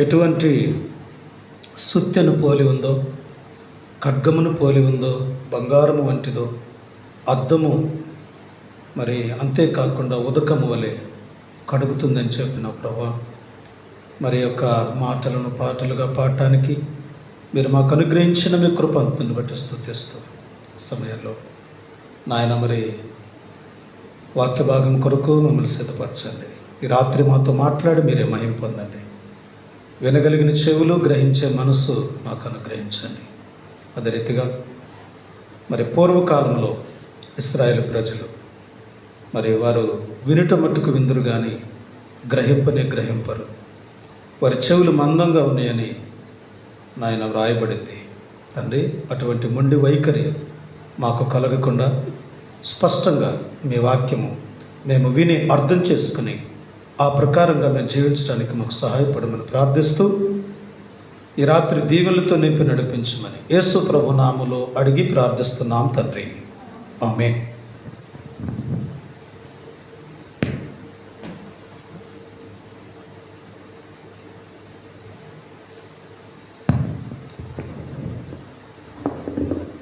ఎటువంటి సుత్తెను పోలి ఉందో, ఖడ్గమును పోలి ఉందో, బంగారము వంటిదో, అద్దము మరి అంతేకాకుండా ఉదకము వలె కడుగుతుందని చెప్పిన ప్రభువా, మరి యొక్క మాటలను పాటలుగా పాడటానికి మీరు మాకు అనుగ్రహించిన మీ కృపను బట్టి స్తుతిస్తూ సమయంలో నాయన మరి వాక్య భాగం కొరకు మమ్మల్ని సిద్ధపరచండి. ఈ రాత్రి మాతో మాట్లాడి మీరే మహిమ పొందండి. వినగలిగిన చెవులు, గ్రహించే మనసు మాకు అనుగ్రహించండి. అదే రీతిగా మరి పూర్వకాలంలో ఇశ్రాయేలు ప్రజలు మరి వారు వినుట మట్టుకు విందురు కానీ గ్రహింపనే గ్రహింపరు, వారి చెవులు మందంగా ఉన్నాయని నాయన వ్రాయబడింది. తండ్రి, అటువంటి మొండి వైఖరి మాకు కలగకుండా స్పష్టంగా మీ వాక్యము మేము విని అర్థం చేసుకుని ఆ ప్రకారంగా మేము జీవించడానికి మాకు సహాయపడమని ప్రార్థిస్తూ ఈ రాత్రి దీవెనలతో నింపి నడిపించమని యేసు ప్రభు నామములో అడిగి ప్రార్థిస్తున్నాం తండ్రి, ఆమేన్.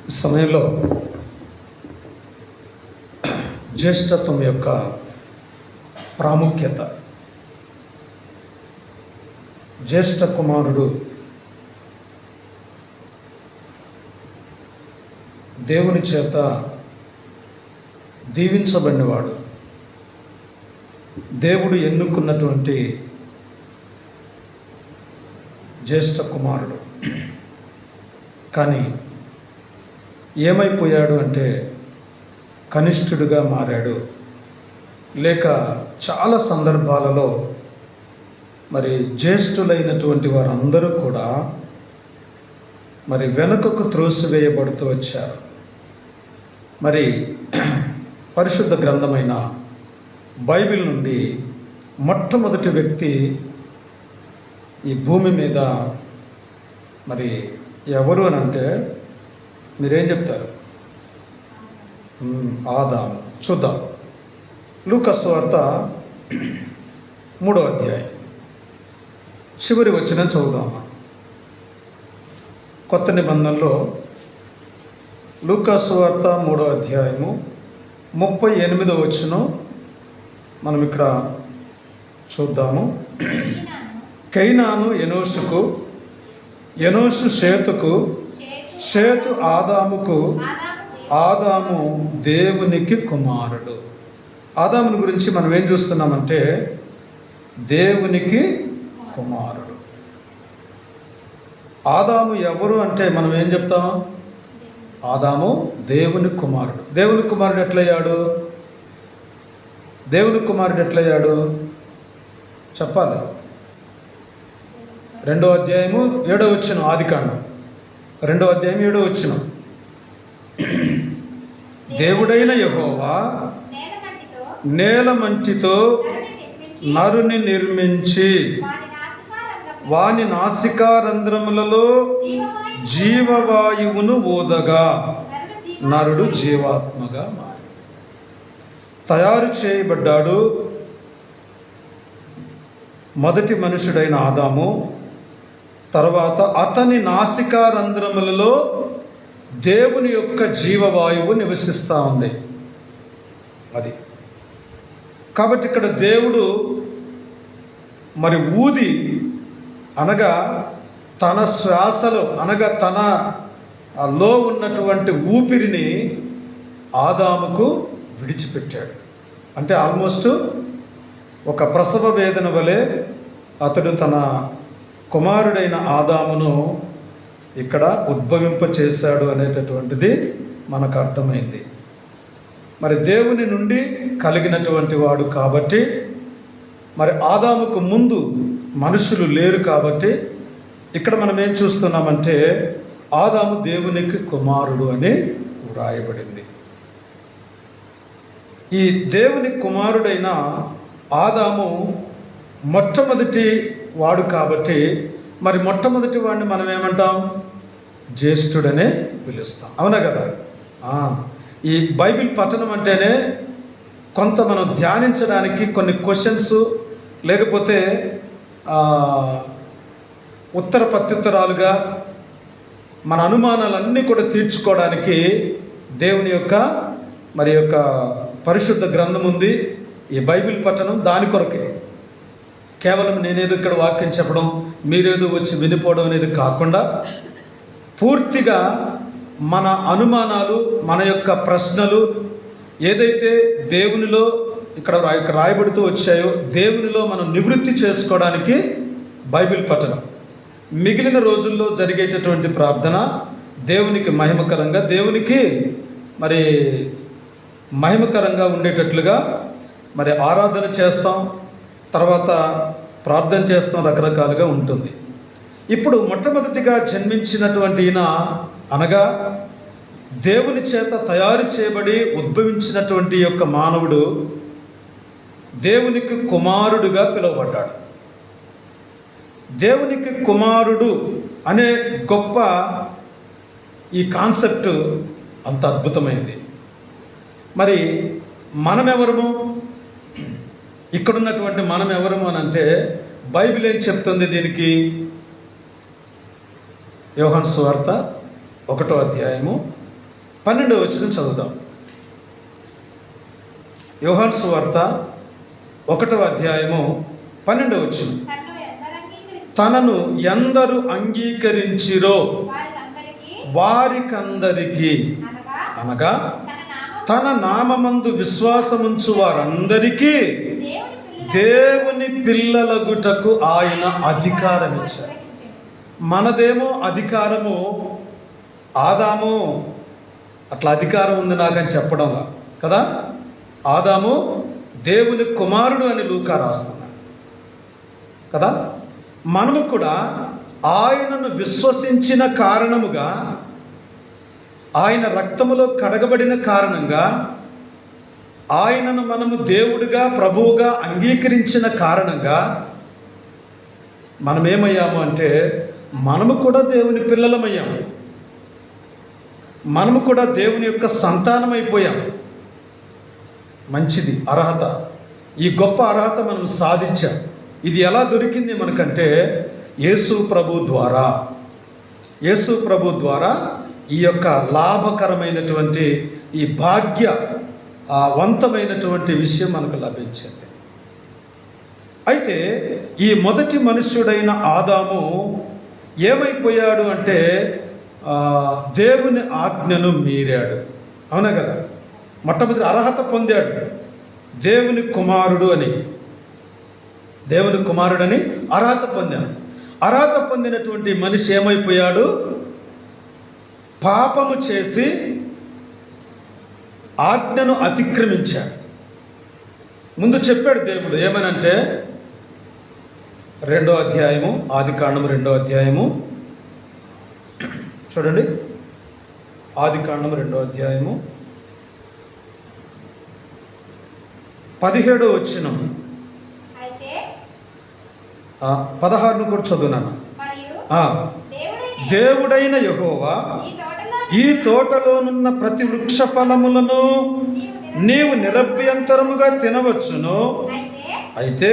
ఈ సమయంలో జ్యేష్ఠత్వం యొక్క ప్రాముఖ్యత, జ్యేష్ఠ కుమారుడు దేవుని చేత దీవించబడినవాడు, దేవుడు ఎన్నుకున్నటువంటి జ్యేష్ఠ కుమారుడు. కానీ ఏమైపోయాడు అంటే కనిష్ఠుడిగా మారాడు. లేక చాలా సందర్భాలలో మరి జ్యేష్ఠులైనటువంటి వారందరూ కూడా మరి వెనుకకు త్రోసివేయబడుతూ వచ్చారు. మరి పరిశుద్ధ గ్రంథమైన బైబిల్ నుండి మొట్టమొదటి వ్యక్తి ఈ భూమి మీద మరి ఎవరు అని అంటే మీరేం చెప్తారు? ఆదాము. చూద్దాం. లూకా సువార్త 3వ అధ్యాయం చివరి వచనం చదువుదామా. కొత్త నిబంధనలో లూకా సువార్త 3వ అధ్యాయము 38వ వచనం మనం ఇక్కడ చూద్దాము. కైనాను ఎనోషుకు, ఎనోషు షేతుకు, షేతు ఆదాముకు, ఆదాము దేవునికి కుమారుడు. ఆదాముని గురించి మనం ఏం చూస్తున్నామంటే దేవునికి కుమారుడు. ఆదాము ఎవరు అంటే మనం ఏం చెప్తాం? ఆదాము దేవుని కుమారుడు. దేవుని కుమారుడు ఎట్లయ్యాడు? దేవుని కుమారుడు ఎట్లయ్యాడు చెప్పాలి. 2వ అధ్యాయము 7వ వచనం, ఆదికాండం 2వ అధ్యాయం 7వ వచనం. దేవుడైన యెహోవా నేల మంటితో నరుని నిర్మించి వాని నాసికారంధ్రములలో జీవవాయువును ఊదగా నరుడు జీవాత్మగా మారి తయారు చేయబడ్డాడు. మొదటి మనుషుడైన ఆదాము. తర్వాత అతని నాసికారంధ్రములలో దేవుని యొక్క జీవవాయువు నివసిస్తూ ఉంది. అది కాబట్టి ఇక్కడ దేవుడు మరి ఊది అనగా తన శ్వాసలో అనగా తనలో ఉన్నటువంటి ఊపిరిని ఆదాముకు విడిచిపెట్టాడు. అంటే ఆల్మోస్ట్ ఒక ప్రసవ వేదన వలె అతడు తన కుమారుడైన ఆదామును ఇక్కడ ఉద్భవింప చేశాడు అనేటటువంటిది మనకు అర్థమైంది. మరి దేవుని నుండి కలిగినటువంటి వాడు కాబట్టి మరి ఆదాముకు ముందు మనుషులు లేరు కాబట్టి ఇక్కడ మనం ఏం చూస్తున్నామంటే ఆదాము దేవునికి కుమారుడు అని వ్రాయబడింది. ఈ దేవుని కుమారుడైన ఆదాము మొట్టమొదటి వాడు కాబట్టి మరి మొట్టమొదటి వాడిని మనం ఏమంటాం? జ్యేష్ఠుడనే పిలుస్తాం. అవునా కదా? ఈ బైబిల్ పఠనం అంటేనే కొంత మనం ధ్యానించడానికి కొన్ని క్వశ్చన్స్ లేకపోతే ఉత్తర ప్రత్యుత్తరాలుగా మన అనుమానాలన్నీ కూడా తీర్చుకోవడానికి దేవుని యొక్క పరిశుద్ధ గ్రంథం ఉంది. ఈ బైబిల్ పఠనం దాని కొరకే. కేవలం నేనేదో ఇక్కడ వాక్యం చెప్పడం, మీరేదో వచ్చి వినిపోవడం అనేది కాకుండా పూర్తిగా మన అనుమానాలు, మన యొక్క ప్రశ్నలు ఏదైతే దేవునిలో ఇక్కడ రాయబడుతూ వచ్చాయో దేవునిలో మనం నివృత్తి చేసుకోవడానికి బైబిల్ పఠనం. మిగిలిన రోజుల్లో జరిగేటటువంటి ప్రార్థన దేవునికి మహిమకరంగా, దేవునికి మహిమకరంగా ఉండేటట్లుగా ఆరాధన చేస్తాం, తర్వాత ప్రార్థన చేస్తాం, రకరకాలుగా ఉంటుంది. ఇప్పుడు మొట్టమొదటిగా జన్మించినటువంటి ఈయన అనగా దేవుని చేత తయారు చేయబడి ఉద్భవించినటువంటి యొక్క మానవుడు దేవునికి కుమారుడుగా పిలువబడ్డాడు. దేవునికి కుమారుడు అనే గొప్ప ఈ కాన్సెప్ట్ అంత అద్భుతమైంది. మరి మనమెవరము, ఇక్కడున్నటువంటి మనం ఎవరము అని అంటే బైబిల్ ఏం చెప్తుంది దీనికి? యోహాను సువార్త 1వ అధ్యాయము 12వ వచనం చదువుదాం. యోహాను సువార్త 1వ అధ్యాయము 12వ వచనం. తనను ఎందరు అంగీకరించిరో వారికందరికీ అనగా తన నామమందు విశ్వాసముంచు వారందరికీ దేవుని పిల్లలగుటకు ఆయన అధికారం ఇచ్చారు. మనదేమో అధికారము, ఆదాము అట్లా అధికారం ఉంది నాకని చెప్పడం కదా. ఆదాము దేవుని కుమారుడు అని లూకా రాస్తున్నాడు కదా. మనము కూడా ఆయనను విశ్వసించిన కారణముగా, ఆయన రక్తములో కడగబడిన కారణంగా, ఆయనను మనము దేవుడిగా ప్రభువుగా అంగీకరించిన కారణంగా మనమేమయ్యాము అంటే మనము కూడా దేవుని పిల్లలమయ్యాము. మనము కూడా దేవుని యొక్క సంతానం అయిపోయాం. మంచిది, అర్హత. ఈ గొప్ప అర్హత మనం సాధించాం. ఇది ఎలా దొరికింది మనకంటే యేసు ప్రభు ద్వారా ఈ యొక్క లాభకరమైనటువంటి ఈ వంతమైనటువంటి విషయం మనకు లభించింది. అయితే ఈ మొదటి మనుష్యుడైన ఆదాము ఏమైపోయాడు అంటే దేవుని ఆజ్ఞను మీరాడు. అవునా కదా. మొట్టమొదటి అర్హత పొందాడు, దేవుని కుమారుడని అర్హత పొందాడు. అర్హత పొందినటువంటి మనిషి ఏమైపోయాడు? పాపము చేసి ఆజ్ఞను అతిక్రమించాడు. ముందు చెప్పాడు దేవుడు ఏమనంటే 2వ అధ్యాయము, ఆదికాండము 2వ అధ్యాయము చూడండి. ఆదికాండము 2వ అధ్యాయము 17వ వచనం, 16ను కూడా చదువునాను. దేవుడైన యెహోవా ఈ తోటలోనున్న ప్రతి వృక్ష ఫలములను నీవు నిరభ్యంతరముగా తినవచ్చును, అయితే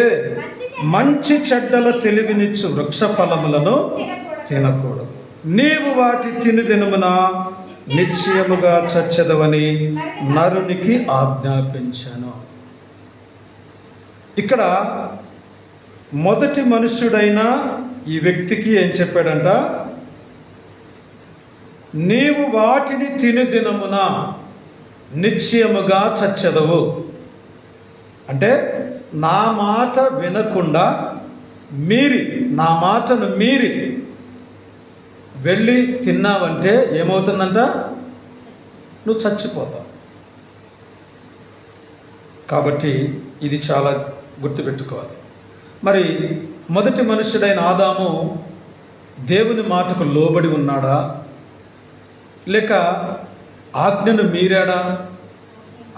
మంచి చెడ్డల తెలివినిచ్చు వృక్ష ఫలములను తినకూడదు. నీవు వాటి తిని దినమున నిశ్చయముగా చచ్చెదవని నరునికి ఆజ్ఞాపించాను. ఇక్కడ మొదటి మనుష్యుడైన ఈ వ్యక్తికి ఏం చెప్పాడంట? నీవు వాటిని తిని దినమున నిశ్చయముగా చచ్చెదవు. అంటే నా మాట వినకుండా నా మాటను మీరి వెళ్ళి తిన్నావంటే ఏమవుతుందంట? నువ్వు చచ్చిపోతావు. కాబట్టి ఇది చాలా గుర్తుపెట్టుకోవాలి. మరి మొదటి మనుష్యుడైన ఆదాము దేవుని మాటకు లోబడి ఉన్నాడా, లేక ఆజ్ఞను మీరాడా?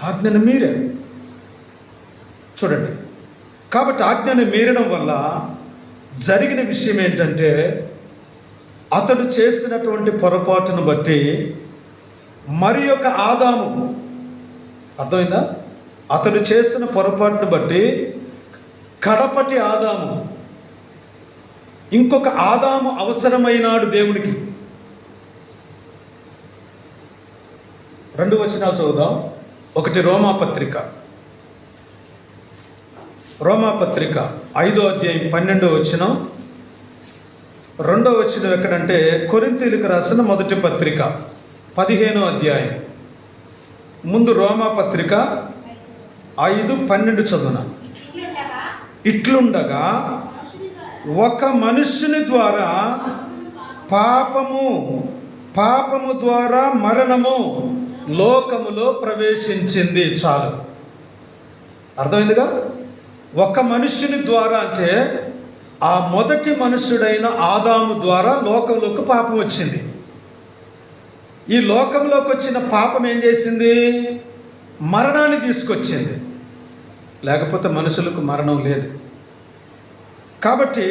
ఆజ్ఞను మీరాడు. చూడండి, కాబట్టి ఆజ్ఞను మీరడం వల్ల జరిగిన విషయం ఏంటంటే అతడు చేసినటువంటి పొరపాటును బట్టి మరి యొక్క ఆదాము, అర్థమైందా? అతడు చేసిన పొరపాటును బట్టి కడపటి ఆదాము ఇంకొక ఆదాము అవసరమైనాడు దేవునికి. 2 వచనాలు చదువుదాం. ఒకటి రోమాపత్రిక 5వ అధ్యాయం 12వ వచనం. 2వ వచనం ఎక్కడంటే కొరింథీయులకు రాసిన మొదటి పత్రిక 15వ అధ్యాయం. ముందు రోమాపత్రిక 5:12 చదువున. ఇట్లుండగా ఒక మనుష్యుని ద్వారా పాపము ద్వారా మరణము లోకములో ప్రవేశించింది. చాలు, అర్థమైందిగా. ఒక మనుష్యుని ద్వారా అంటే ఆ మొదటి మనుష్యుడైన ఆదాము ద్వారా లోకంలోకి పాపం వచ్చింది. ఈ లోకంలోకి వచ్చిన పాపం ఏం చేసింది? మరణాన్ని తీసుకొచ్చింది. లేకపోతే మనుషులకు మరణం లేదు. కాబట్టి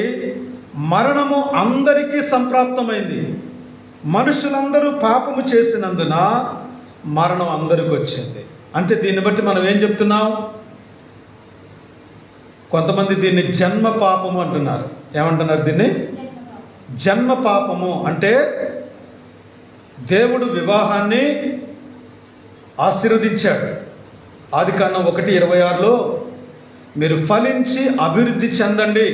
మరణము అందరికీ సంప్రాప్తమైంది. మనుషులందరూ పాపము చేసినందున మరణం అందరికి వచ్చింది. అంటే దీన్ని బట్టి మనం ఏం చెప్తున్నాం? కొంతమంది దీన్ని జన్మ పాపము అంటున్నారు. ఏమంటున్నారు దీన్ని? జన్మ పాపము. అంటే దేవుడు వివాహాన్ని ఆశీర్వదించాడు. ఆదికాండం 1:26లో మీరు ఫలించి అభివృద్ధి చెందండి,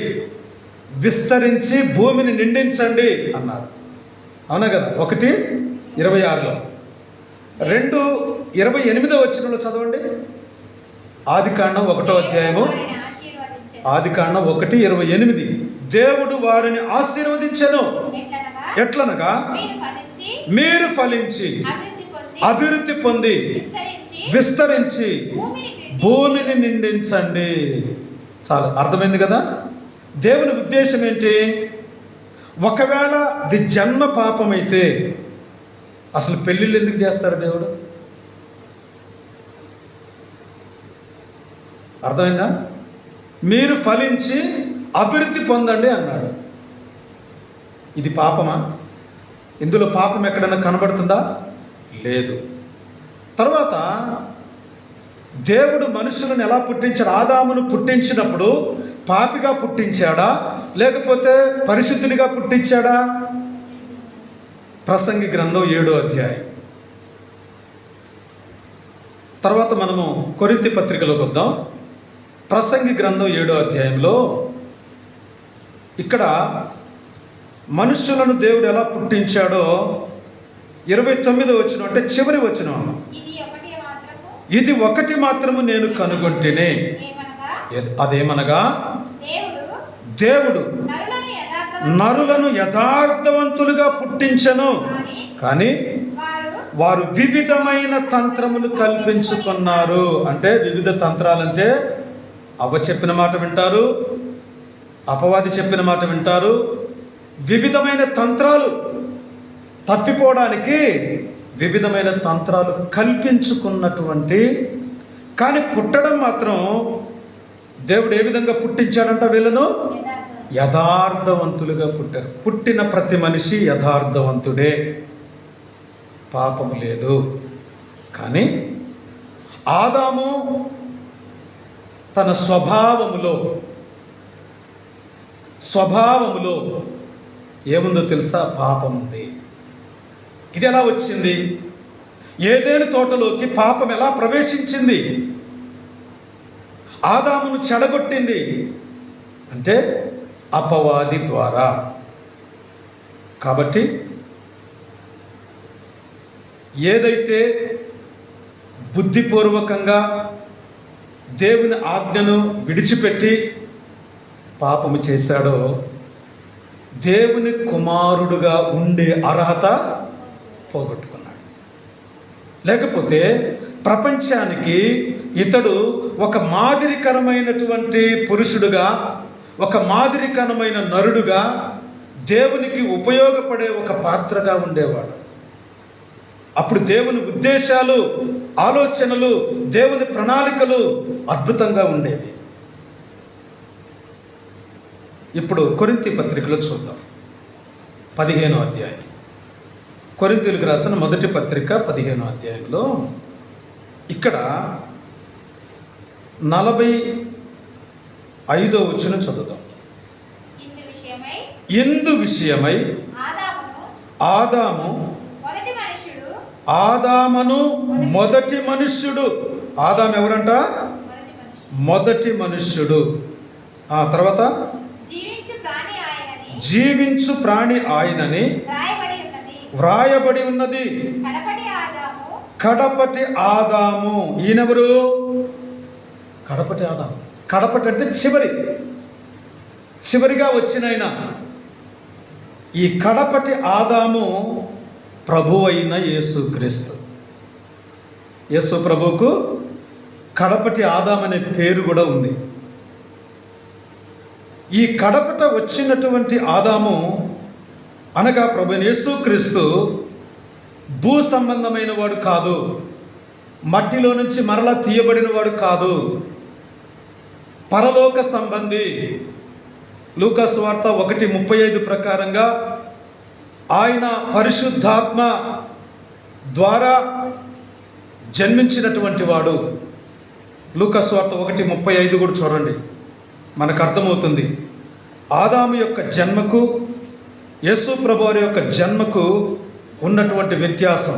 విస్తరించి భూమిని నిండించండి అన్నారు. అవునా కదా? 1:26లో. 2:28 వచనంలో చదవండి. ఆదికాండం 1వ అధ్యాయము, ఆదికాండం 1:28. దేవుడు వారిని ఆశీర్వదించెను. ఎట్లనగా మీరు ఫలించి అభివృద్ధి పొంది విస్తరించి భూమిని నిండించండి. చాలా అర్థమైంది కదా? దేవుని ఉద్దేశం ఏంటి? ఒకవేళ ఇది జన్మ పాపం అయితే అసలు పెళ్ళిళ్ళు ఎందుకు చేస్తారు దేవుడు? అర్థమైందా? మీరు ఫలించి అభివృద్ధి పొందండి అన్నాడు. ఇది పాపమా? ఇందులో పాపం ఎక్కడైనా కనబడుతుందా? లేదు. తర్వాత దేవుడు మనుషులను ఎలా పుట్టించాడు? ఆదామును పుట్టించినప్పుడు పాపిగా పుట్టించాడా లేకపోతే పరిశుద్ధునిగా పుట్టించాడా? ప్రసంగి గ్రంథం 7వ అధ్యాయం. తర్వాత మనము కొరింథీ పత్రికలోకి వద్దాం. ప్రసంగి గ్రంథం 7వ అధ్యాయంలో ఇక్కడ మనుషులను దేవుడు ఎలా పుట్టించాడో 29వ వచనం, అంటే చివరి వచనం. ఇది ఒకటి మాత్రము నేను కనుగొంటిని. అదేమనగా దేవుడు నరులను యథార్థవంతులుగా పుట్టించెను, కానీ వారు వివిధమైన తంత్రములు కల్పించుకున్నారు. అంటే వివిధ తంత్రాలంటే అవ్వ చెప్పిన మాట వింటారు, అపవాది చెప్పిన మాట వింటారు. వివిధమైన తంత్రాలు, తప్పిపోవడానికి వివిధమైన తంత్రాలు కల్పించుకున్నటువంటి, కానీ పుట్టడం మాత్రం దేవుడు ఏ విధంగా పుట్టించాడంట? వీళ్ళను యథార్థవంతులుగా పుట్టారు. పుట్టిన ప్రతి మనిషి యథార్థవంతుడే, పాపము లేదు. కానీ ఆదాము తన స్వభావములో ఏముందో తెలుసా? పాపం ఉంది. ఇది ఎలా వచ్చింది? ఏదేను తోటలోకి పాపం ఎలా ప్రవేశించింది? ఆదామును చెడగొట్టింది అంటే అపవాది ద్వారా. కాబట్టి ఏదైతే బుద్ధిపూర్వకంగా దేవుని ఆజ్ఞను విడిచిపెట్టి పాపము చేశాడో దేవుని కుమారుడుగా ఉండే అర్హత పోగొట్టుకున్నాడు. లేకపోతే ప్రపంచానికి ఇతడు ఒక మాదిరికరమైనటువంటి పురుషుడుగా, ఒక మాదిరికరమైన నరుడుగా, దేవునికి ఉపయోగపడే ఒక పాత్రగా ఉండేవాడు. అప్పుడు దేవుని ఉద్దేశాలు, ఆలోచనలు, దేవుని ప్రణాళికలు అద్భుతంగా ఉండేవి. ఇప్పుడు కొరింథీ పత్రికలో చూద్దాం. 15వ అధ్యాయం. కొరింథీయులకు రాసిన మొదటి పత్రిక 15వ అధ్యాయంలో ఇక్కడ 45వ వచనం చదువుదాం. ఇందు విషయమై ఆదాము ఆదామును మొదటి మనుష్యుడు. ఆదాము ఎవరంట? మొదటి మనుష్యుడు. ఆ తర్వాత జీవించు ప్రాణి ఆయనని వ్రాయబడి ఉన్నది. కడపటి ఆదాము. ఈయనెవరు? కడపటి ఆదాము. కడపటి అంటే చివరిగా వచ్చిన ఆయన. ఈ కడపటి ఆదాము ప్రభు అయిన యేసుక్రీస్తు. యేసు ప్రభువుకు కడపటి ఆదాము అనే పేరు కూడా ఉంది. ఈ కడపట వచ్చినటువంటి ఆదాము అనగా ప్రభు యేసుక్రీస్తు భూ సంబంధమైన వాడు కాదు, మట్టిలో నుంచి మరలా తీయబడిన వాడు కాదు, పరలోక సంబంధి. లూకా సువార్త 1:35 ప్రకారంగా ఆయన పరిశుద్ధాత్మ ద్వారా జన్మించినటువంటి వాడు. లూకా సువార్త 1:35 కూడా చూడండి, మనకు అర్థమవుతుంది. ఆదాము యొక్క జన్మకు యేసు ప్రభు వారి యొక్క జన్మకు ఉన్నటువంటి వ్యత్యాసం.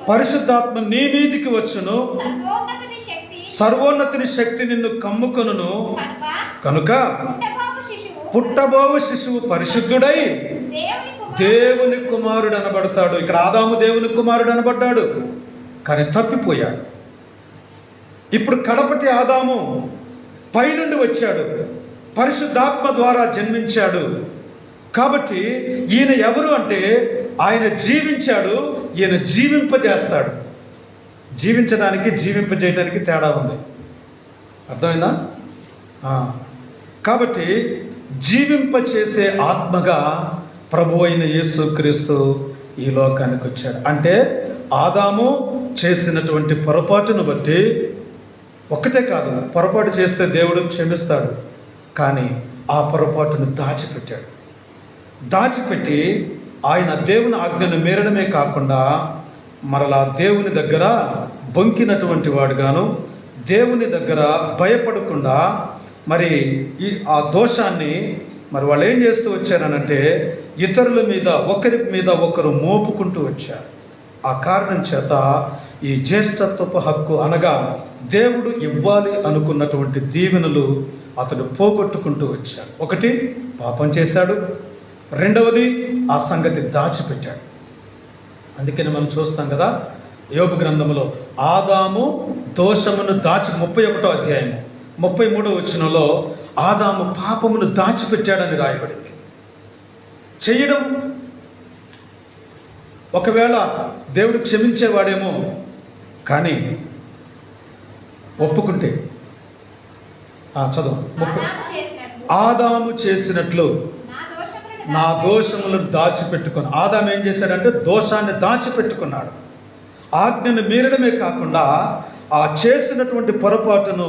పరిశుద్ధాత్మ నీ మీదికి వచ్చును, సర్వోన్నతుని శక్తి నిన్ను కమ్ముకొనును, కనుక పుట్టబోవు శిశువు పరిశుద్ధుడై దేవుని కుమారుడు అనబడతాడు. ఇక్కడ ఆదాము దేవుని కుమారుడు అనబడ్డాడు, కానీ తప్పిపోయాడు. ఇప్పుడు కడపటి ఆదాము పైనుండి వచ్చాడు, పరిశుద్ధాత్మ ద్వారా జన్మించాడు. కాబట్టి ఈయన ఎవరు అంటే ఆయన జీవించాడు, ఈయన జీవింపజేస్తాడు. జీవించడానికి జీవింపజేయడానికి తేడా ఉంది, అర్థమైందా? కాబట్టి జీవింపచేసే ఆత్మగా ప్రభు అయిన యేసుక్రీస్తు ఈ లోకానికి వచ్చాడు. అంటే ఆదాము చేసినటువంటి పొరపాటును బట్టి, ఒక్కటే కాదు, పొరపాటు చేస్తే దేవుడు క్షమిస్తాడు, కానీ ఆ పొరపాటును దాచిపెట్టి ఆయన దేవుని ఆజ్ఞను మీరడమే కాకుండా మరలా దేవుని దగ్గర బొంకినటువంటి వాడుగాను, దేవుని దగ్గర భయపడకుండా మరి ఆ దోషాన్ని మరి వాళ్ళు ఏం చేస్తూ వచ్చారనంటే ఇతరుల మీద ఒకరి మీద ఒకరు మోపుకుంటూ వచ్చారు. ఆ కారణం చేత ఈ జ్యేష్ఠత్వపు హక్కు అనగా దేవుడు ఇవ్వాలి అనుకున్నటువంటి దీవెనలు అతడు పోగొట్టుకుంటూ వచ్చాడు. ఒకటి, పాపం చేశాడు. రెండవది, ఆ సంగతి దాచిపెట్టాడు. అందుకని మనం చూస్తాం కదా, యోబు గ్రంథంలో ఆదాము దోషమును 31వ అధ్యాయం 33వ వచనంలో ఆదాము పాపమును దాచిపెట్టాడని రాయబడింది. చేయడం ఒకవేళ దేవుడు క్షమించేవాడేమో, కానీ ఒప్పుకుంటే చదువు. ఆదాము చేసినట్లు నా దోషములను దాచిపెట్టుకుని. ఆదాము ఏం చేశాడంటే దోషాన్ని దాచిపెట్టుకున్నాడు. ఆజ్ఞను మీరడమే కాకుండా ఆ చేసినటువంటి పొరపాటును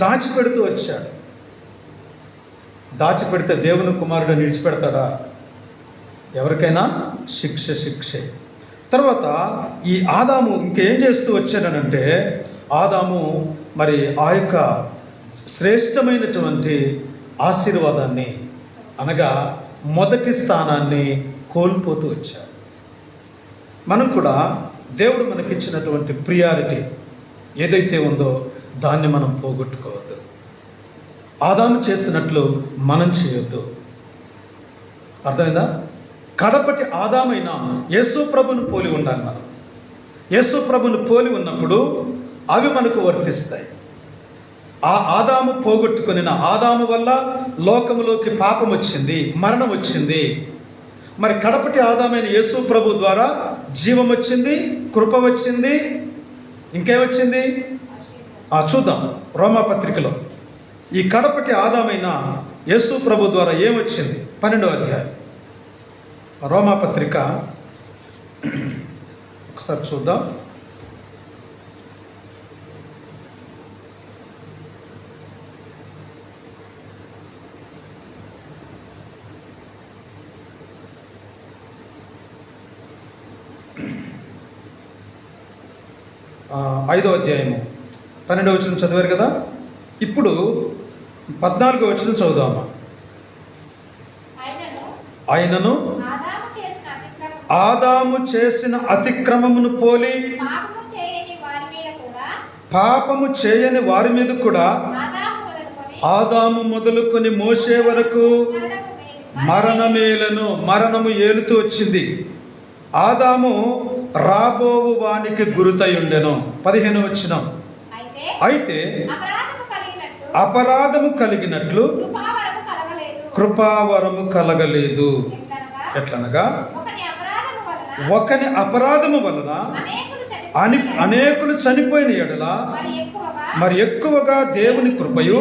దాచిపెడుతూ వచ్చాడు. దాచిపెడితే దేవుని కుమారుడు విడిచిపెడతాడా? ఎవరికైనా శిక్షే. తర్వాత ఈ ఆదాము ఇంకేం చేస్తూ వచ్చాడనంటే, ఆదాము మరి ఆ యొక్క శ్రేష్టమైనటువంటి ఆశీర్వాదాన్ని అనగా మొదటి స్థానాన్ని కోల్పోతూ వచ్చాడు. మనం కూడా దేవుడు మనకిచ్చినటువంటి ప్రియారిటీ ఏదైతే ఉందో దాన్ని మనం పోగొట్టుకోవద్దు. ఆదాము చేసినట్లు మనం చేయొద్దు. అర్థమైందా? కడపటి ఆదామైన యేసు ప్రభుని పోలి ఉండాలి. మనం యేసు ప్రభుని పోలి ఉన్నప్పుడు అవి మనకు వర్తిస్తాయి. ఆ ఆదాము పోగొట్టుకుని ఆదాము వల్ల లోకములోకి పాపం వచ్చింది, మరణం వచ్చింది. మరి కడపటి ఆదామైన యేసు ప్రభు ద్వారా జీవం వచ్చింది, కృప వచ్చింది, ఇంకేమొచ్చింది చూద్దాం రోమాపత్రికలో. ఈ కడపటి ఆదామైన యేసు ప్రభు ద్వారా ఏమొచ్చింది? 12వ అధ్యాయం రోమాపత్రిక ఒకసారి చూద్దాం. ఐదో అధ్యాయము 12వ వచనం చదివారు కదా. ఇప్పుడు 14వ వచనం చదువుదామా. ఆయనను ఆదాము చేసిన అతిక్రమము ఆదాము చేసిన అతిక్రమమును పోలి పాపము చేయని వారి మీద కూడా పాపము చేయని వారి మీద కూడా ఆదాము మొదలుకొని మోసే వరకు మరణమేలను మరణము ఏలుతూ వచ్చింది. ఆదాము రాబోవు వానికి గురుతై ఉండెను. 15 వచనం. అయితే అపరాధము కలిగినట్లు కృపావరము కలగలేదు. ఎట్లనగా ఒకని అపరాధము వలన అనేకులు చనిపోయిన ఎడల మరి ఎక్కువగా దేవుని కృపయు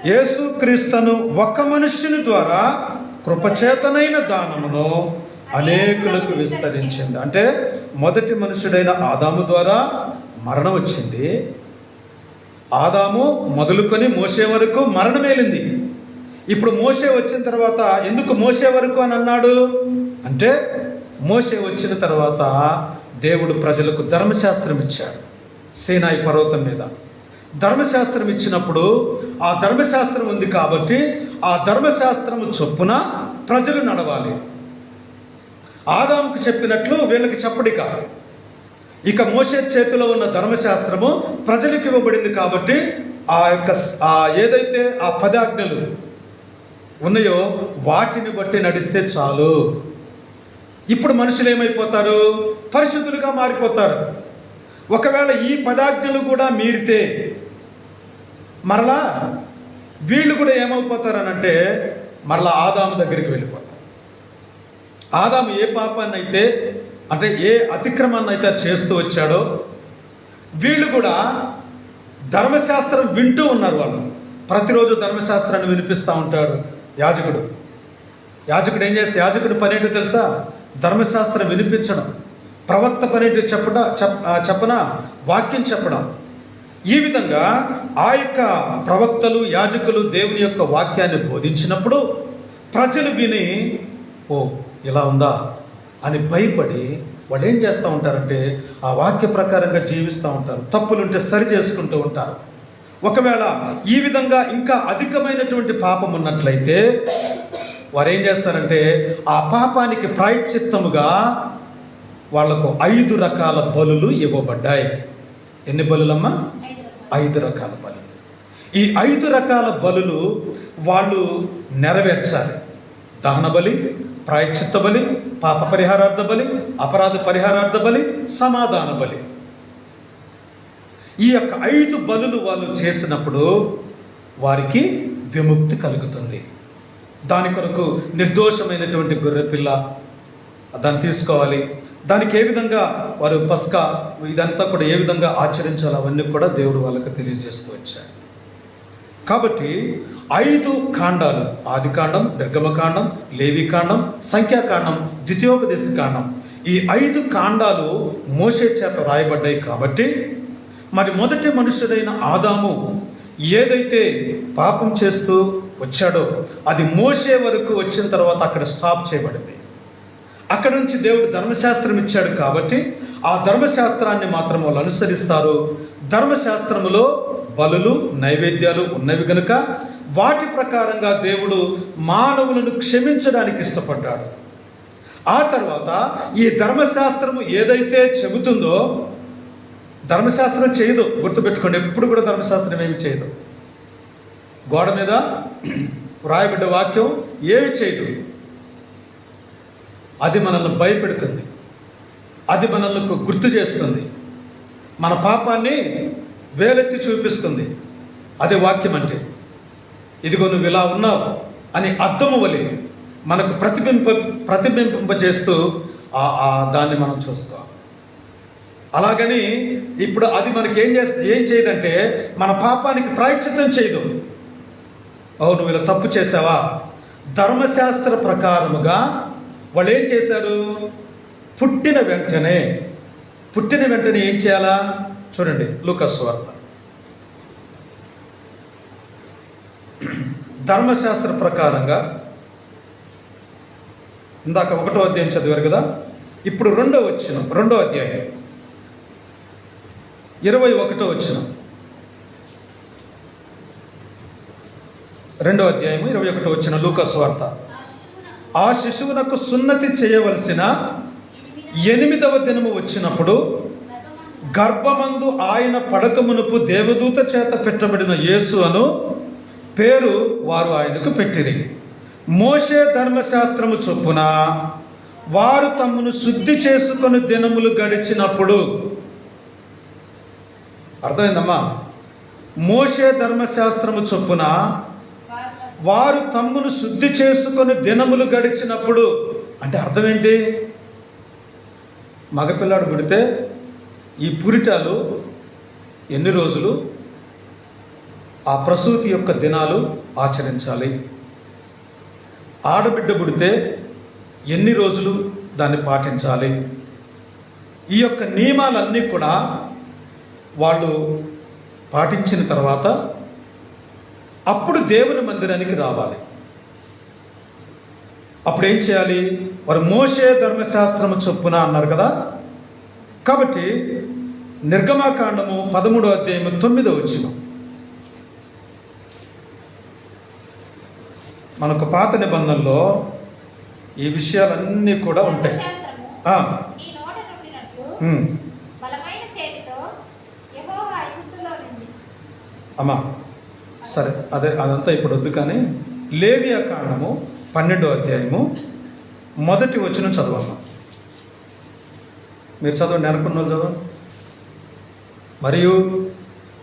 యేసుక్రీస్తును ఒక మనుష్యుని ద్వారా కృపచేతనైన దానమును అనేకులకు విస్తరించింది. అంటే మొదటి మనుషుడైన ఆదాము ద్వారా మరణం వచ్చింది. ఆదాము మొదలుకొని మోసే వరకు మరణమేలింది. ఇప్పుడు మోసే వచ్చిన తర్వాత ఎందుకు మోసే వరకు అని అన్నాడు అంటే, మోసే వచ్చిన తర్వాత దేవుడు ప్రజలకు ధర్మశాస్త్రం ఇచ్చాడు. సీనాయి పర్వతం మీద ధర్మశాస్త్రం ఇచ్చినప్పుడు ఆ ధర్మశాస్త్రం ఉంది కాబట్టి ఆ ధర్మశాస్త్రము చొప్పున ప్రజలు నడవాలి. ఆదాముకు చెప్పినట్లు వీళ్ళకి చెప్పడిక. ఇక మోసే చేతిలో ఉన్న ధర్మశాస్త్రము ప్రజలకు ఇవ్వబడింది కాబట్టి ఏదైతే ఆ 10 ఆజ్ఞలు ఉన్నాయో వాటిని బట్టి నడిస్తే చాలు. ఇప్పుడు మనుషులు ఏమైపోతారు? పరిశుద్ధులుగా మారిపోతారు. ఒకవేళ ఈ 10 ఆజ్ఞలు కూడా మీరితే మరలా వీళ్ళు కూడా ఏమైపోతారనంటే మరలా ఆదాము దగ్గరికి వెళ్ళిపోతారు. ఆదాము ఏ పాపాన్ని అయితే అంటే ఏ అతిక్రమాన్ని అయితే చేస్తూ వచ్చాడో వీళ్ళు కూడా ధర్మశాస్త్రం వింటూ ఉన్నారు. వాళ్ళు ప్రతిరోజు ధర్మశాస్త్రాన్ని వినిపిస్తూ ఉంటాడు యాజకుడు. ఏం చేస్తే యాజకుడు పనేంటో తెలుసా? ధర్మశాస్త్రం వినిపించడం. ప్రవక్త పనేంటో చెప్పన వాక్యం చెప్పడం. ఈ విధంగా ఆ యొక్క ప్రవక్తలు యాజకులు దేవుని యొక్క వాక్యాన్ని బోధించినప్పుడు ప్రజలు విని ఓ ఇలా ఉందా అని భయపడి వాళ్ళు ఏం చేస్తూ ఉంటారంటే ఆ వాక్య ప్రకారంగా జీవిస్తూ ఉంటారు. తప్పులుంటే సరి చేసుకుంటూ ఉంటారు. ఒకవేళ ఈ విధంగా ఇంకా అధికమైనటువంటి పాపం ఉన్నట్లయితే వారు ఏం చేస్తారంటే ఆ పాపానికి ప్రాయశ్చిత్తముగా వాళ్లకు 5 రకాల బలులు ఇవ్వబడ్డాయి. ఎన్ని బలులమ్మా? 5 రకాల బలులు. ఈ 5 రకాల బలులు వాళ్ళు నెరవేర్చాలి. దహన బలి, ప్రాయశ్చిత్త బలి, పాప పరిహారార్థ బలి, అపరాధ పరిహారార్థ బలి, సమాధాన బలి. ఈ యొక్క 5 బలులు వాళ్ళు చేసినప్పుడు వారికి విముక్తి కలుగుతుంది. దాని కొరకు నిర్దోషమైనటువంటి గొర్రెపిల్ల దాన్ని తీసుకోవాలి. దానికి ఏ విధంగా వారు పస్కా ఇదంతా కూడా ఏ విధంగా ఆచరించాలి అవన్నీ కూడా దేవుడు వాళ్ళకి తెలియజేస్తూ వచ్చాడు. కాబట్టి 5 కాండాలు, ఆదికాండం, నిర్గమకాండం, లేవికాండం, సంఖ్యాకాండం, ద్వితీయోపదేశ కాండం, ఈ 5 కాండాలు మోషే చేత రాయబడ్డాయి. కాబట్టి మరి మొదటి మనుషుడైన ఆదాము ఏదైతే పాపం చేస్తూ వచ్చాడో అది మోసే వరకు వచ్చిన తర్వాత అక్కడ స్టాప్ చేయబడింది. అక్కడ నుంచి దేవుడు ధర్మశాస్త్రం ఇచ్చాడు కాబట్టి ఆ ధర్మశాస్త్రాన్ని మాత్రం వాళ్ళు అనుసరిస్తారు. ధర్మశాస్త్రములో బలులు, నైవేద్యాలు ఉన్నవి కనుక వాటి ప్రకారంగా దేవుడు మానవులను క్షమించడానికి ఇష్టపడ్డాడు. ఆ తర్వాత ఈ ధర్మశాస్త్రము ఏదైతే చెబుతుందో ధర్మశాస్త్రం చేయదు. గుర్తుపెట్టుకోండి, ఎప్పుడు కూడా ధర్మశాస్త్రం ఏమి చేయదు. గోడ మీద వ్రాయబడ్డ వాక్యం ఏమి చేయదు. అది మనల్ని భయపెడుతుంది. అది మనల్ని గుర్తు చేస్తుంది. మన పాపాన్ని వేలెత్తి చూపిస్తుంది. అదే వాక్యం అంటే. ఇదిగో నువ్వు ఇలా ఉన్నావు అని అర్థము వలె మనకు ప్రతిబింబింపజేస్తూ దాన్ని మనం చూసుకోవాలి. అలాగని ఇప్పుడు అది మనకి ఏం చేయదంటే మన పాపానికి ప్రాయశ్చిత్తం చేయదు. నువ్వు ఇలా తప్పు చేసావా? ధర్మశాస్త్ర ప్రకారముగా వాళ్ళు ఏం చేశారు? పుట్టిన వెంటనే ఏం చేయాలా? చూడండి లూకా సువార్త. ధర్మశాస్త్ర ప్రకారంగా ఇందాక 1వ అధ్యాయం చదివారు కదా, ఇప్పుడు 2వ అధ్యాయం 21వ వచనం. 2వ అధ్యాయము 21వ వచనం లూకా సువార్త. ఆ శిశువునకు సున్నతి చేయవలసిన 8వ దినము వచ్చినప్పుడు గర్భమందు ఆయన పడకమునుపు దేవదూత చేత పెట్టబడిన యేసు అను పేరు వారు ఆయనకు పెట్టిరి. మోషే ధర్మశాస్త్రము చొప్పున వారు తమను శుద్ధి చేసుకొని దినములు గడిచినప్పుడు. అర్థమైందమ్మా? మోషే ధర్మశాస్త్రము చొప్పున వారు తమ్మును శుద్ధి చేసుకొని దినములు గడిచినప్పుడు అంటే అర్థం ఏంటి? మగపిల్లాడు పుడితే ఈ పురిటాలు ఎన్ని రోజులు ఆ ప్రసూతి యొక్క దినాలు ఆచరించాలి, ఆడబిడ్డ పుడితే ఎన్ని రోజులు దాన్ని పాటించాలి, ఈ యొక్క నియమాలన్నీ కూడా వాళ్ళు పాటించిన తర్వాత అప్పుడు దేవుని మందిరానికి రావాలి. అప్పుడు ఏం చేయాలి? వారు మోషే ధర్మశాస్త్రము చొప్పున అన్నారు కదా. కాబట్టి నిర్గమాకాండము 13వ అధ్యాయము 9వ వచనం. మనకు పాత నిబంధనలో ఈ విషయాలన్నీ కూడా ఉంటాయి. నీ నోట నుండినట్లు బలమైన చేతితో యెహోవా ఐగుప్తులో నుండి. అమ్మా సరే, అదంతా ఇప్పుడు వద్దు. కానీ లేవియా కాండము 12వ అధ్యాయము 1వ వచనం చదవమ్మా. మీరు చదవండి, అనుకున్న వాళ్ళు చదవండి. మరియు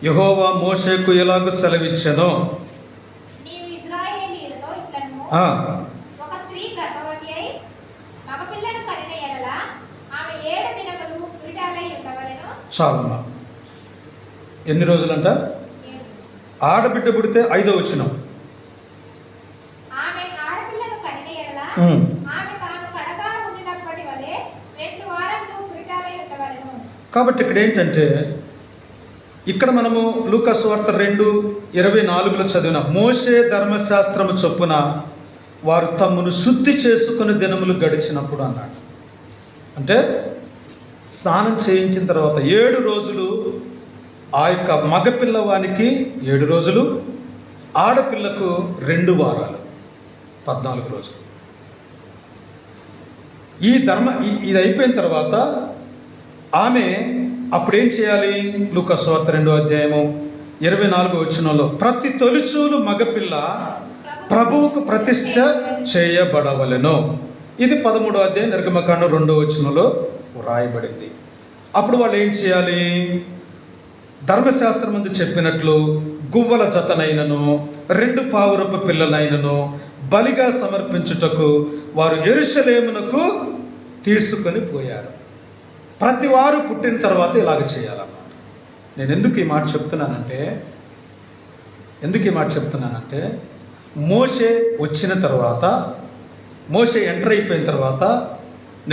యెహోవా మోషేకు ఎలాగూ సెలవిచ్చెనో, నీవు ఇశ్రాయేలీయులతో ఇట్లను, ఒక స్త్రీ గర్భవతి అయి మగపిల్లను కనిన ఎడల ఆమె 7 దినములు పురిటాలై ఉండవలెను. చాలమ్మా. ఎన్ని రోజులంట? 7. ఆడబిడ్డ పుడితే 5వ వచనం. ఆమె ఆడపిల్లను కనిన ఎడల ఆమె తాను కడగా ఉండినప్పటి వలె 2 వారములు పురిటాలై ఉండవలెను. కాబట్టి ఇక్కడ ఏంటంటే, ఇక్కడ మనము లూకా సువార్త 2:24లో చదివిన మోషే ధర్మశాస్త్రము చొప్పున వారు తమ్మును శుద్ధి చేసుకుని దినములు గడిచినప్పుడు అన్నాడు. అంటే స్నానం చేయించిన తర్వాత 7 రోజులు ఆ యొక్క మగపిల్లవానికి 7 రోజులు, ఆడపిల్లకు 2 వారాలు 14 రోజులు. ఇది అయిపోయిన తర్వాత ఆమె అప్పుడేం చేయాలి? లూకా సువార్త 2వ అధ్యాయము 24వ వచనంలో ప్రతి తొలిచూలు మగపిల్ల ప్రభువుకు ప్రతిష్ఠ చేయబడవలెను. ఇది 13వ అధ్యాయం నిర్గమకాండం 2వ వచనంలో రాయబడింది. అప్పుడు వాళ్ళు ఏం చేయాలి? ధర్మశాస్త్రం ముందు చెప్పినట్లు గువ్వల జతనైనను 2 పావురపు పిల్లలైనను బలిగా సమర్పించుటకు వారు యెరూషలేమునకు తీసుకొని పోయారు. ప్రతి వారు పుట్టిన తర్వాత ఇలాగ చేయాలన్నమాట. నేను ఎందుకు ఈ మాట చెప్తున్నానంటే మోషే వచ్చిన తర్వాత, మోషే ఎంటర్ అయిపోయిన తర్వాత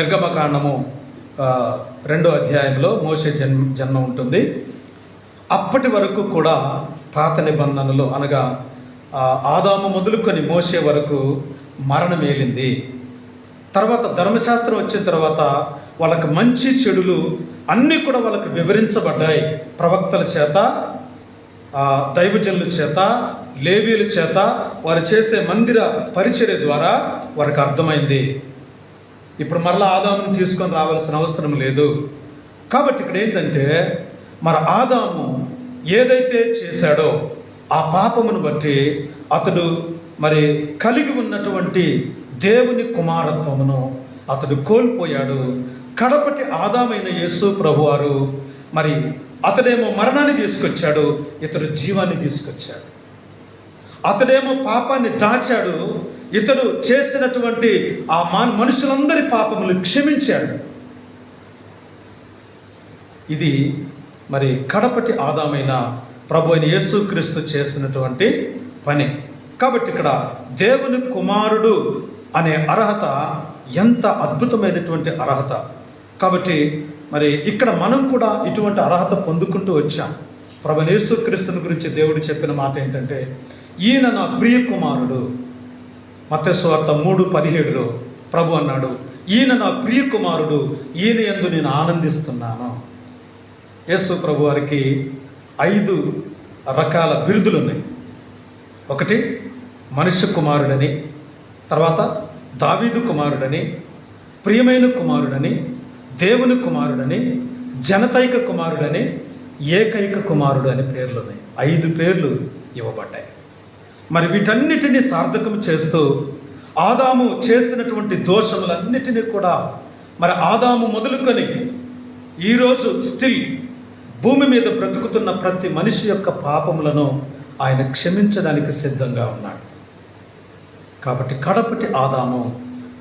నిర్గమకాండము 2వ అధ్యాయంలో మోషే జన్మ ఉంటుంది. అప్పటి వరకు కూడా పాత నిబంధనలు అనగా ఆదాము మొదలుకొని మోషే వరకు మరణం ఏలింది. తర్వాత ధర్మశాస్త్రం వచ్చిన తర్వాత వాళ్ళకి మంచి చెడులు అన్నీ కూడా వాళ్ళకి వివరించబడ్డాయి. ప్రవక్తల చేత, దైవజనుల చేత, లేవీయుల చేత వారు చేసే మందిర పరిచర్య ద్వారా వారికి అర్థమైంది. ఇప్పుడు మరలా ఆదాముని తీసుకొని రావాల్సిన అవసరం లేదు. కాబట్టి ఇక్కడ ఏంటంటే, మరి ఆదాము ఏదైతే చేశాడో ఆ పాపమును బట్టి అతడు మరి కలిగి ఉన్నటువంటి దేవుని కుమారత్వమును అతడు కోల్పోయాడు. కడపటి ఆదామైన యేసు ప్రభువారు మరి అతడేమో మరణాన్ని తీసుకొచ్చాడు, ఇతడు జీవాన్ని తీసుకొచ్చాడు. అతడేమో పాపాన్ని దాచాడు, ఇతడు చేసినటువంటి ఆ మనుషులందరి పాపములు క్షమించాడు. ఇది మరి కడపటి ఆదామైన ప్రభు అయిన యేసుక్రీస్తు చేసినటువంటి పని. కాబట్టి ఇక్కడ దేవుని కుమారుడు అనే అర్హత ఎంత అద్భుతమైనటువంటి అర్హత. కాబట్టి మరి ఇక్కడ మనం కూడా ఇటువంటి అర్హత పొందుకుంటూ వచ్చాం. ప్రభు యేసుక్రీస్తుని గురించి దేవుడు చెప్పిన మాట ఏంటంటే, ఈయన నా ప్రియ కుమారుడు. మత్తయి సువార్త 3:17లో ప్రభు అన్నాడు, ఈయన నా ప్రియ కుమారుడు, ఈయన యందు నేను ఆనందిస్తున్నాను. యేసు ప్రభు వారికి 5 రకాల బిరుదులు ఉన్నాయి. ఒకటి మనుష్య కుమారుడని, తర్వాత దావీదు కుమారుడని, ప్రియమైన కుమారుడని, దేవుని కుమారుడని, జనతైక కుమారుడని, ఏకైక కుమారుడు అనే పేర్లు ఉన్నాయి. 5 పేర్లు ఇవ్వబడ్డాయి. మరి వీటన్నిటినీ సార్థకం చేస్తూ ఆదాము చేసినటువంటి దోషములన్నిటినీ కూడా మరి ఆదాము మొదలుకొని ఈరోజు స్టిల్ భూమి మీద బ్రతుకుతున్న ప్రతి మనిషి యొక్క పాపములను ఆయన క్షమించడానికి సిద్ధంగా ఉన్నాడు. కాబట్టి కడపటి ఆదాము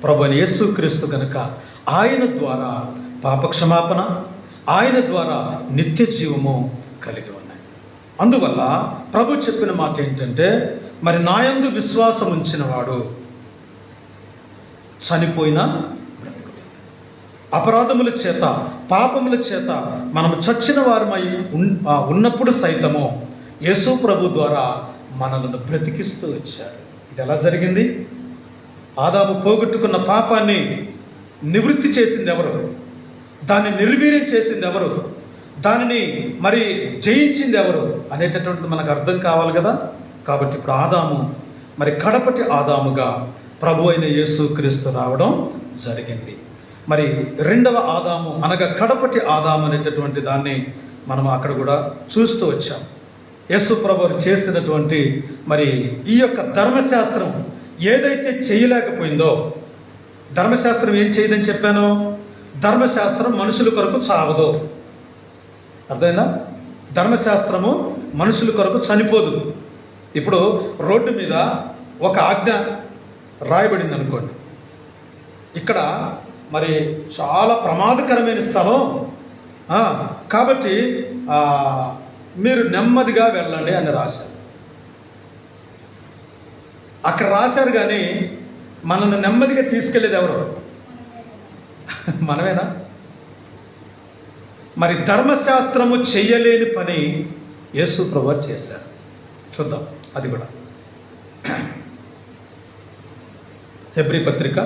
ప్రభువైన యేసుక్రీస్తు కనుక ఆయన ద్వారా పాపక్షమాపణ, ఆయన ద్వారా నిత్య జీవము కలిగి ఉన్నాయి. అందువల్ల ప్రభు చెప్పిన మాట ఏంటంటే, మరి నాయందు విశ్వాసం ఉంచిన వాడు చనిపోయినా బ్రతుకుతాడు. అపరాధముల చేత, పాపముల చేత మనము చచ్చిన వారమై ఉన్నప్పుడు సైతము యేసు ప్రభు ద్వారా మనలను బ్రతికిస్తూ వచ్చాడు. ఇది ఎలా జరిగింది? ఆదాము పోగొట్టుకున్న పాపాన్ని నివృత్తి చేసింది ఎవరు? దాన్ని నిర్వీర్యం చేసింది ఎవరు? దానిని మరి జయించింది ఎవరు అనేటటువంటిది మనకు అర్థం కావాలి కదా. కాబట్టి ఇప్పుడు ఆదాము మరి కడపటి ఆదాముగా ప్రభు అయిన యేసుక్రీస్తు రావడం జరిగింది. మరి రెండవ ఆదాము అనగా కడపటి ఆదాము అనేటటువంటి దాన్ని మనం అక్కడ కూడా చూస్తూ వచ్చాం. యేసు ప్రభు చేసినటువంటి మరి ఈ యొక్క ధర్మశాస్త్రం ఏదైతే చేయలేకపోయిందో, ధర్మశాస్త్రం ఏం చేయదని చెప్పాను? ధర్మశాస్త్రం మనుషుల కొరకు చావదు. అర్థమైందా? ధర్మశాస్త్రము మనుషుల కొరకు చనిపోదు. ఇప్పుడు రోడ్డు మీద ఒక ఆజ్ఞ రాయబడింది అనుకోండి, ఇక్కడ మరి చాలా ప్రమాదకరమైన స్థలం కాబట్టి మీరు నెమ్మదిగా వెళ్ళండి అని రాశారు. అక్కడ రాశారు, కానీ మనల్ని నెమ్మదిగా తీసుకెళ్ళేది ఎవరు? మనమేనా? మరి ధర్మశాస్త్రము చెయ్యలేని పని యేసు ప్రభువు చేశారు. చూద్దాం అది కూడా. హెబ్రీ పత్రిక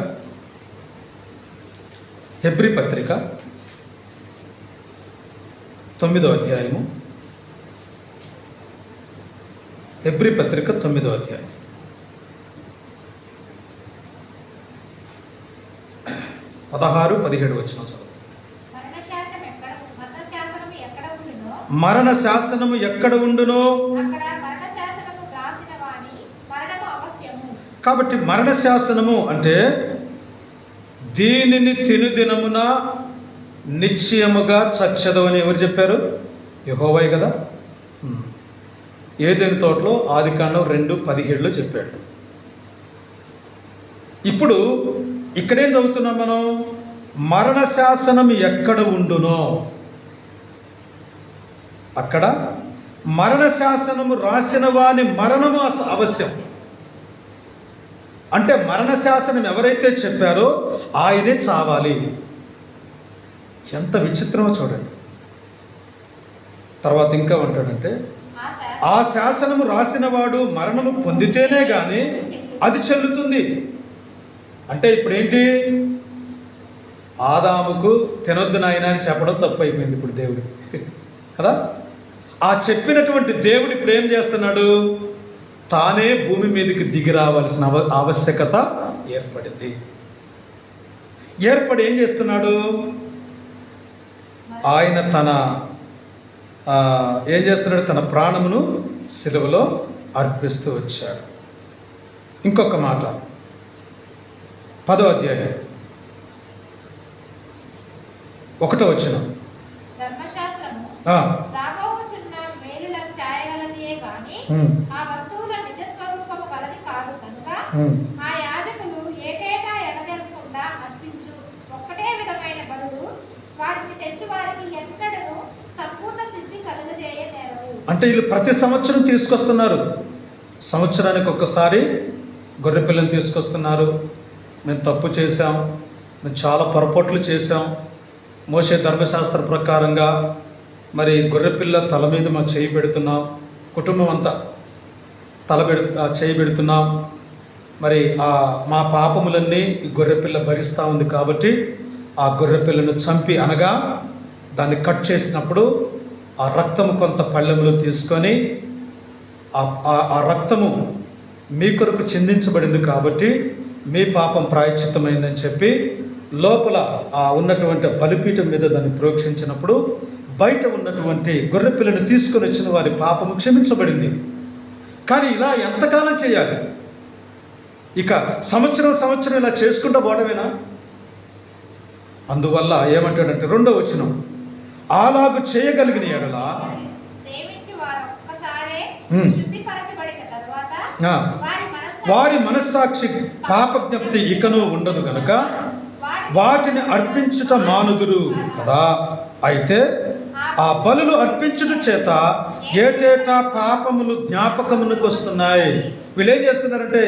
9వ అధ్యాయము. హెబ్రీ పత్రిక 9వ అధ్యాయం 16-17 వచ్చిన చదువు. మరణ శాసనము ఎక్కడ ఉండునో కాబట్టి మరణ శాసనము అంటే దీనిని తినుదినమున నిశ్చయముగా చచ్చదు అని ఎవరు చెప్పారు? యెహోవాయే కదా. ఏదెను తోటలో ఆదికాండం 2:17 చెప్పాడు. ఇప్పుడు ఇక్కడేం చదువుతున్నాం మనం? మరణ శాసనం ఎక్కడ ఉండునో అక్కడ మరణ శాసనము రాసిన వాని మరణము అవశ్యం. అంటే మరణ శాసనం ఎవరైతే చెప్పారో ఆయనే చావాలి. ఎంత విచిత్రమో చూడండి. తర్వాత ఇంకా ఉంటాడంటే, ఆ శాసనము రాసిన వాడు మరణము పొందితేనే గాని అది చెల్లుతుంది. అంటే ఇప్పుడు ఏంటి? ఆదాముకు తినొద్దు నాయన అని చెప్పడం తప్పు అయిపోయింది ఇప్పుడు దేవుడు కదా. ఆ చెప్పినటువంటి దేవుడు ఇప్పుడు ఏం చేస్తున్నాడు? తానే భూమి మీదకి దిగి రావాల్సిన ఆవశ్యకత ఏర్పడింది. ఏర్పడి ఏం చేస్తున్నాడు? ఆయన ఏం చేస్తున్నాడు? తన ప్రాణమును సిలువలో అర్పిస్తూ వచ్చాడు. ఇంకొక మాట 10వ అధ్యాయం 1వ వచనం. అంటే వీళ్ళు ప్రతి సంవత్సరం తీసుకొస్తున్నారు. సంవత్సరానికి ఒక్కసారి గొర్రె పిల్లని తీసుకొస్తున్నారు. మేము తప్పు చేశాం, మేము చాలా పొరపాట్లు చేశాం, మోషే ధర్మశాస్త్ర ప్రకారంగా మరి గొర్రెపిల్ల తల మీద మా చేయి పెడుతున్నాం, కుటుంబం అంతా చేయి పెడుతున్నాం. మరి మా పాపములన్నీ ఈ గొర్రెపిల్ల భరిస్తూ ఉంది కాబట్టి ఆ గొర్రెపిల్లను చంపి, అనగా దాన్ని కట్ చేసినప్పుడు ఆ రక్తము కొంత పళ్ళెములు తీసుకొని ఆ రక్తము మీ కొరకు చిందించబడింది కాబట్టి మీ పాపం ప్రాయశ్చిత్తమైందని చెప్పి లోపల ఆ ఉన్నటువంటి బలిపీఠం మీద దాన్ని ప్రోక్షించినప్పుడు బయట ఉన్నటువంటి గొర్రెపిల్లను తీసుకొని వచ్చిన వారి పాపము క్షమించబడింది. కానీ ఇలా ఎంతకాలం చేయాలి? ఇక సంవత్సరం ఇలా చేసుకుంటూ పోవడమేనా? అందువల్ల ఏమంటాడంటే 2వ వచనం, అలాగు చేయగలిగిన ఎడల సేవించు వారు ఒక్కసారే ఉమ్. శుద్ధిపరచబడిన తరువాత ఆ, వారి మనస్సాక్షి పాపజ్ఞప్తి ఇకను ఉండదు గనుక వాటిని అర్పించుట మానుదురు కదా. అయితే ఆ బలులు అర్పించుట చేత ఏటేటా పాపములు జ్ఞాపకమునకు వస్తున్నాయి. వీళ్ళు ఏం చేస్తున్నారంటే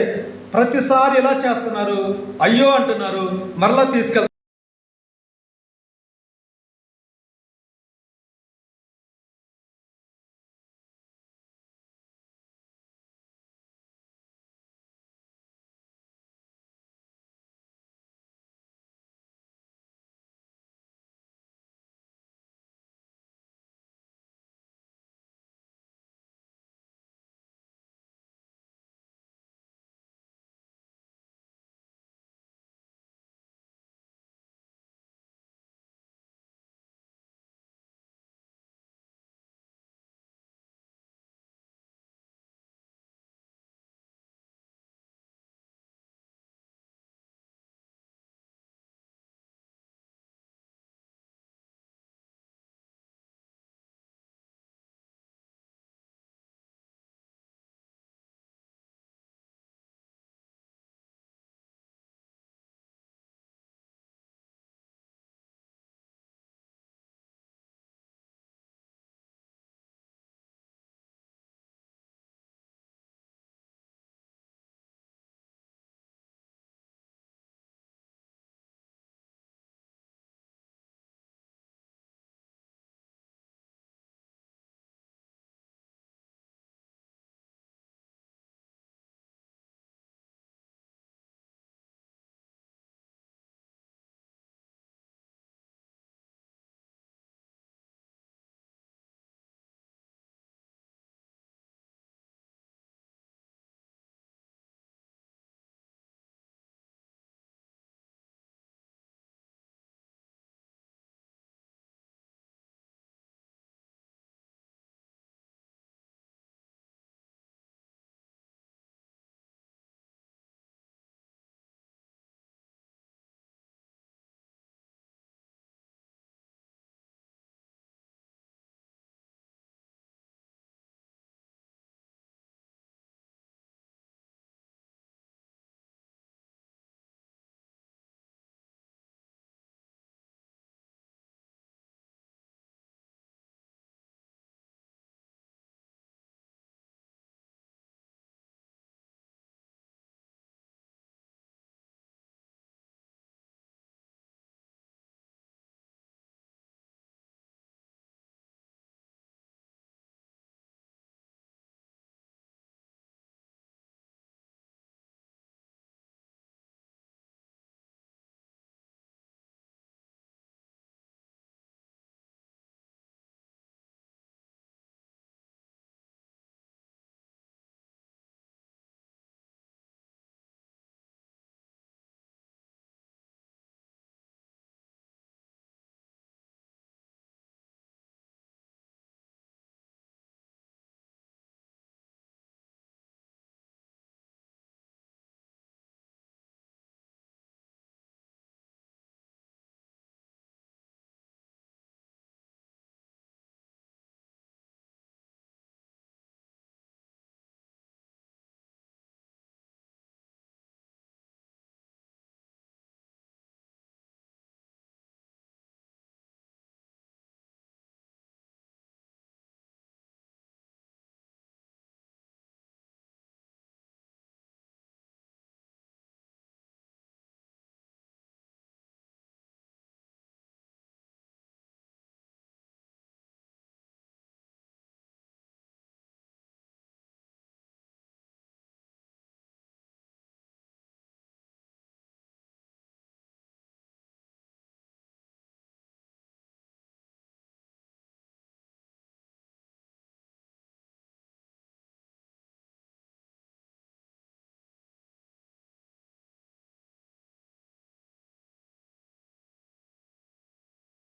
ప్రతిసారి ఎలా చేస్తున్నారు? అయ్యో అంటున్నారు, మరలా తీసుకెళ్తారు.